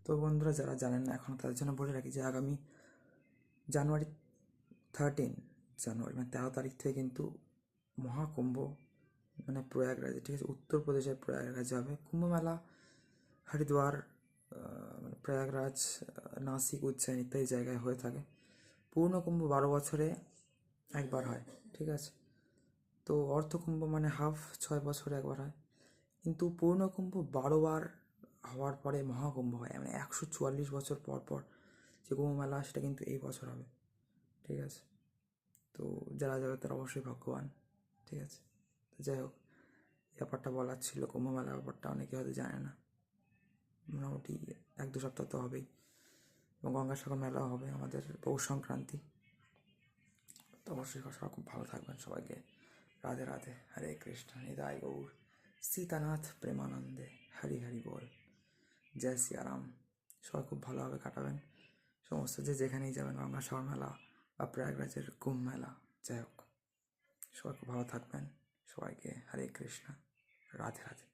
তো বন্ধুরা, যারা জানেন না এখন তাদের জন্য বলে রাখি যে আগামী জানুয়ারি 13 জানুয়ারি মানে 13 তারিখ থেকে কিন্তু মহাকুম্ভ মানে প্রয়াগরাজে, ঠিক আছে, উত্তরপ্রদেশের প্রয়াগরাজে হবে কুম্ভ মেলা। হরিদ্বার, মানে প্রয়াগরাজ, নাসিক, উজ্জয়ন ইত্যাদি জায়গায় হয়ে থাকে। পূর্ণকুম্ভ 12 বছরে একবার হয়, ঠিক আছে। তো অর্ধকুম্ভ মানে হাফ 6 বছরে একবার হয়। কিন্তু পূর্ণকুম্ভ 12বার হওয়ার পরে মহাকুম্ভ হয়, মানে 144 বছর পর পর যে কুম্ভ মেলা সেটা কিন্তু এই বছর হবে, ঠিক আছে। তো যারা যাবে তারা অবশ্যই ভাগ্যবান, ঠিক আছে। যাই হোক, ব্যাপারটা বলার ছিল, কুম্ভ মেলার ব্যাপারটা অনেকে হয়তো জানে না। মোটামুটি 1-2 সপ্তাহ তো হবেই, এবং গঙ্গাসাগর মেলাও হবে আমাদের পৌষ সংক্রান্তি। তো অবশ্যই সবাই খুব ভালো থাকবেন। সবাইকে রাধে রাধে, হরে কৃষ্ণ, নিতাই গৌর সীতানাথ প্রেমানন্দে, হরি হরি বল, জয় সিয়ারাম। সবাই খুব ভালোভাবে কাটাবেন, সমস্ত যে যেখানেই যাবেন, গঙ্গাসাগর মেলা বা প্রয়াগরাজের কুম্ভ মেলা, যাই হোক, সবাই খুব ভালো থাকবেন। সবাইকে হরে কৃষ্ণ, রাধে রাধে।